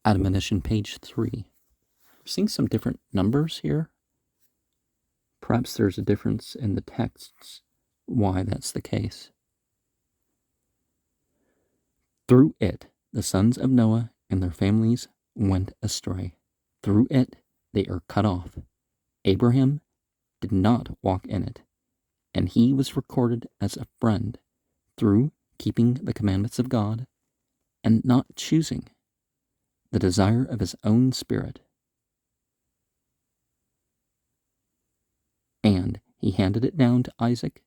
Admonition, page 3. We're seeing some different numbers here. Perhaps there's a difference in the texts why that's the case. Through it, the sons of Noah and their families went astray. Through it, they are cut off. Abraham did not walk in it, and he was recorded as a friend through keeping the commandments of God and not choosing the desire of his own spirit. And he handed it down to Isaac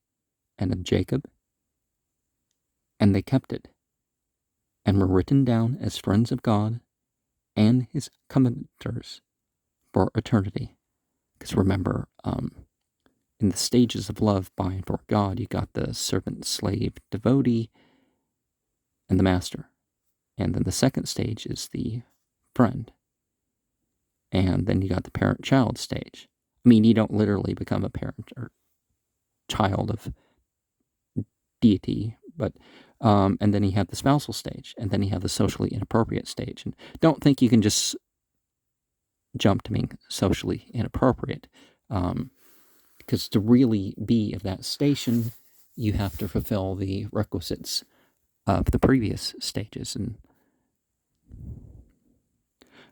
and of Jacob, and they kept it, and were written down as friends of God and his covenanters for eternity. Because remember, in the stages of love by and for God, you got the servant, slave, devotee, and the master. And then the second stage is the friend. And then you got the parent-child stage. I mean, you don't literally become a parent or child of deity, but and then you have the spousal stage, and then you have the socially inappropriate stage. And don't think you can just jump to being socially inappropriate, because to really be of that station, you have to fulfill the requisites of the previous stages. And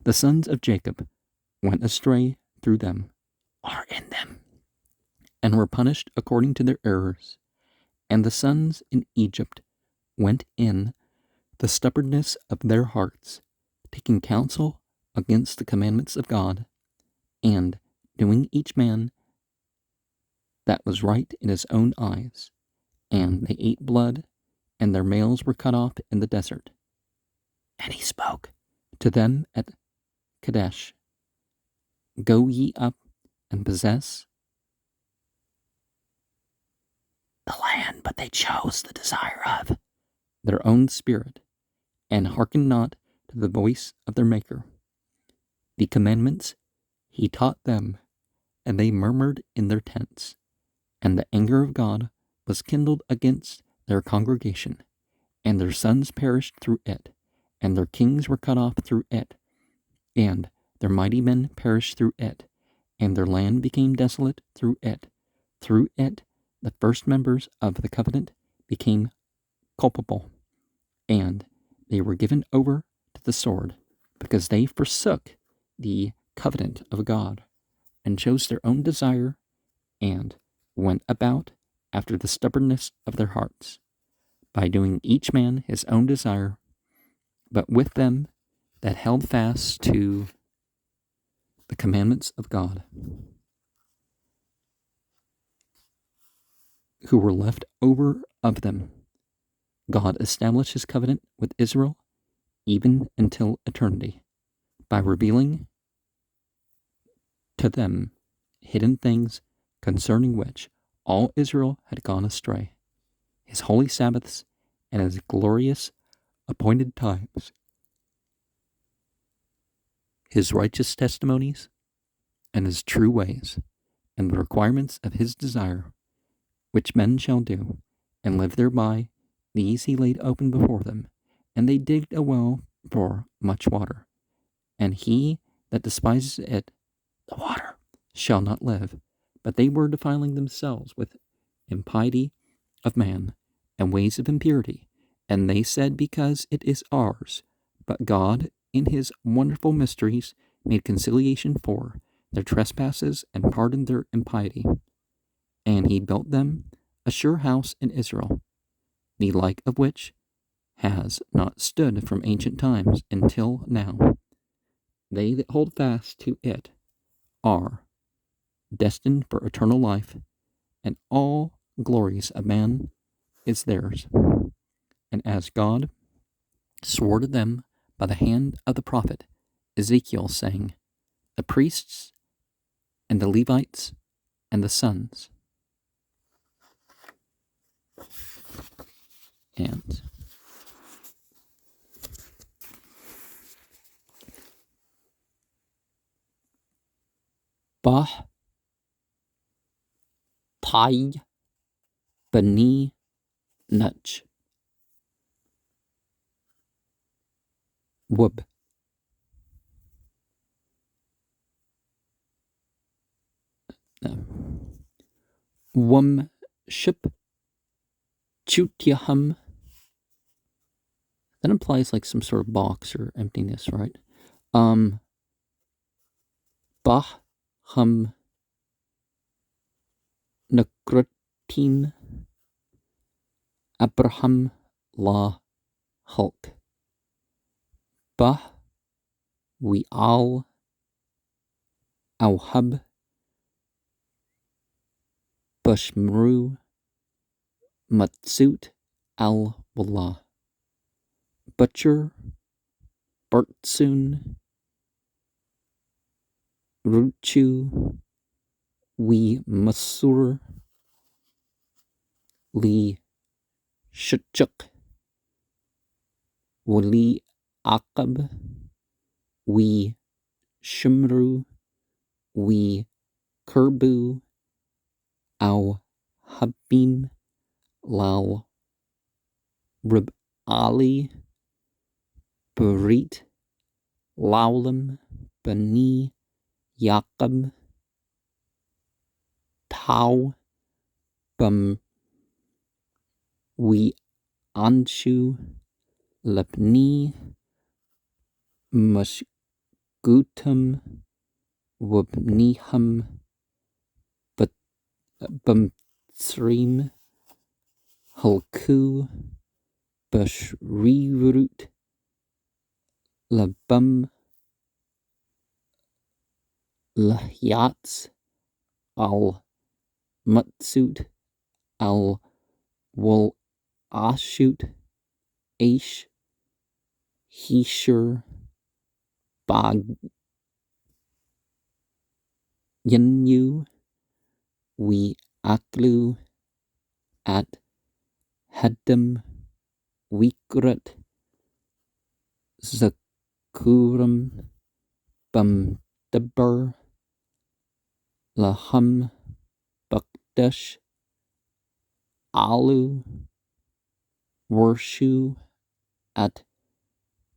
the sons of Jacob went astray through them, are in them, and were punished according to their errors. And the sons in Egypt went in the stubbornness of their hearts, taking counsel against the commandments of God, and doing each man that was right in his own eyes. And they ate blood, and their males were cut off in the desert. And he spoke to them at Kadesh, Go ye up and possess the land, but they chose the desire of their own spirit, and hearkened not to the voice of their Maker. The commandments he taught them, and they murmured in their tents, and the anger of God was kindled against their congregation, and their sons perished through it, and their kings were cut off through it, and their mighty men perished through it, and their land became desolate through it. Through it, the first members of the covenant became culpable, and they were given over to the sword, because they forsook the covenant of God, and chose their own desire, and went about after the stubbornness of their hearts, by doing each man his own desire, but with them that held fast to the commandments of God, who were left over of them, God established his covenant with Israel even until eternity, by revealing to them hidden things concerning which all Israel had gone astray, his holy Sabbaths and his glorious appointed times, his righteous testimonies and his true ways, and the requirements of his desire, which men shall do, and live thereby. These he laid open before them, and they digged a well for much water. And he that despises it, the water, shall not live. But they were defiling themselves with impiety of man, and ways of impurity. And they said, Because it is ours. But God, in his wonderful mysteries, made conciliation for their trespasses, and pardoned their impiety. And he built them a sure house in Israel, the like of which has not stood from ancient times until now. They that hold fast to it are destined for eternal life, and all glories of man is theirs. And as God swore to them by the hand of the prophet Ezekiel, saying, The priests and the Levites and the sons and Bah Pai Bani Nuch Wub Wum ship chutyahum. That implies like some sort of box or emptiness, right? Bah hum nakrutim Abraham la Hulk. Bah we al Auhab Bushmru Matsut al Wallah. Butcher Bertsun Ruchu we Masur li Shachuk Wali Aqab we Shimru we Kerbu Au Habim Lal Rib Ali Berit Laulam Bani Yaqab Tau Bum we Anshu Labni Mashgutum Wabniham Bumtsrim Halku Bashrirut Labum Lahyats Al Matsut Al Wal Ashut Aish Hishur Bag Yenu we Aklu at Haddam Wikrat Zakuram Bum Dabur Laham Bakdash Alu Warshu at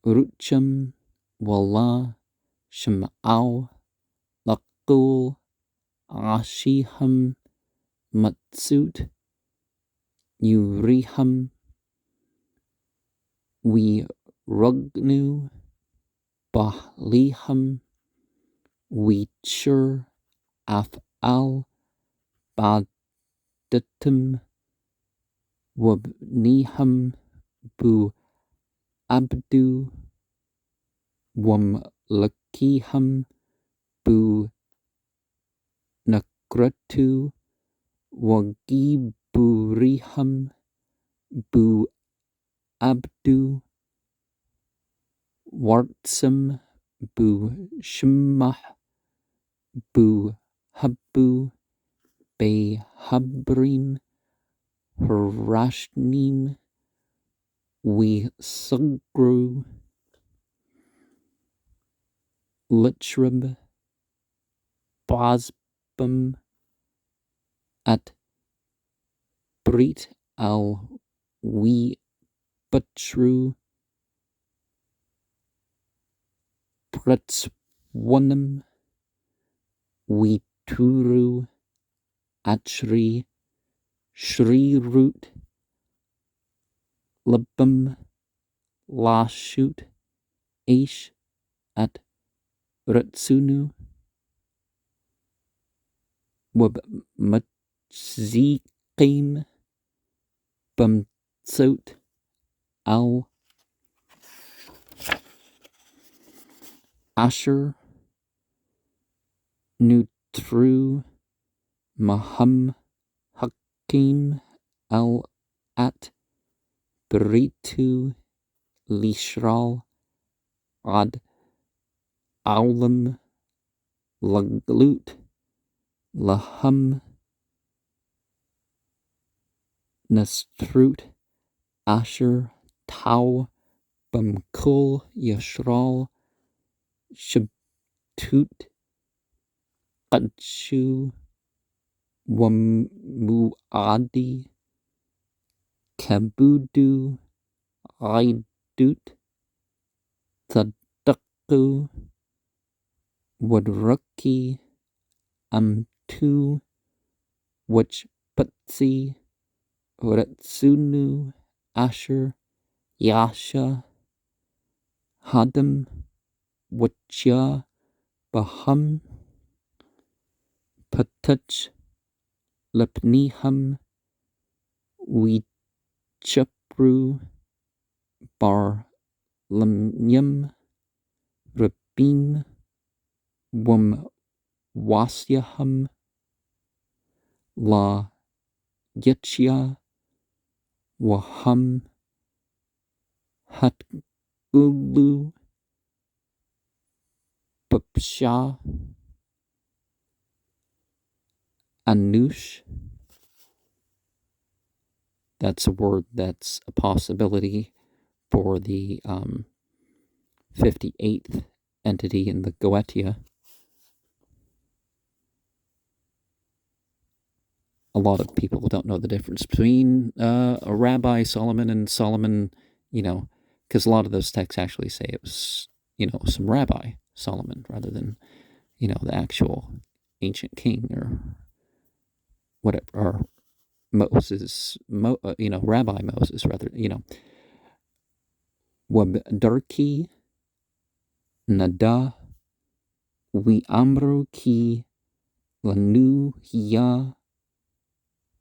Rucham Wallah Shem'au Lakul Ashiham Matsut Uriham we Rugnu Bahliham we Chur Af'al Badatum Wabniham Bu Abdu Wam Lakiham Bu Nakratu Wagiburiham Bu Abdu Wartsam Bu Shemah Bu Habbu Be Habrim Harashnim we Sugru Litchrib Bosbum at Brit al we Butchru Bretswanam we Turu Achri Shri Root Labum Lashut Aish at Ratsunu Wab Matzikim Bumtsot Al Asher Nutru Maham Hakim Al at Beritu Lishral Ad Aulam Laglut Laham Nastrut Asher Tau Bumkul Yashral Shabtut Adshu Wamuadi Kabudu Aidut Tadaku Wadruki Amtu which Putzi, Retsunu, Asher, Yasha, Hadam, Wachya, Baham, Patuch, Lepniham, Wichapru, Bar Lamyam, Rabim, Wasyaham, La Yechya, Waham, Hatgulu, Pupsha, Anush. That's a word that's a possibility for the 58th entity in the Goetia. A lot of people don't know the difference between a Rabbi Solomon and Solomon, because a lot of those texts actually say it was, some Rabbi Solomon rather than, the actual ancient king or whatever, or Moses, Rabbi Moses rather, Wabdarki Nada Wi Amru Ki Lanu Hiya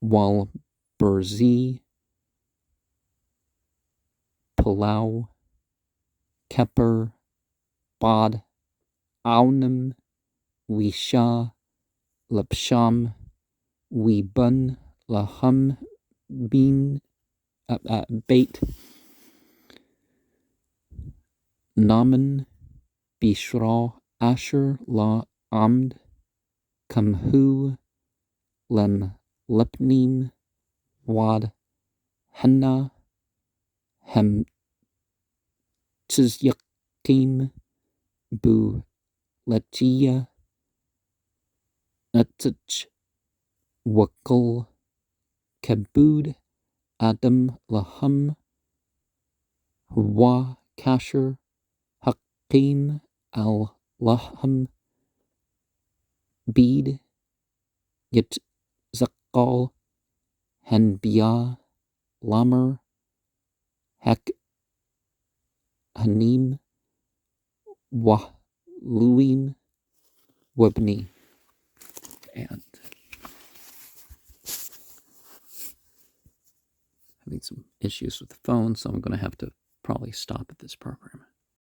Wal Berzi Palau Keper Bad Aunim Wisha Lapsham Wibun Laham Bin Bait Naman Bishra Asher La Amd Kamhu Lem Lepnim Wad Hanna Hem Tzyakim Bu Lechia Natach Wakal Kabud Adam Laham Wa Kasher Hakim Al Laham Bid Yet Zakal Hanbia Lamer Hak Hanim Wahluim Wabni. And having some issues with the phone, so I'm going to have to probably stop at this program.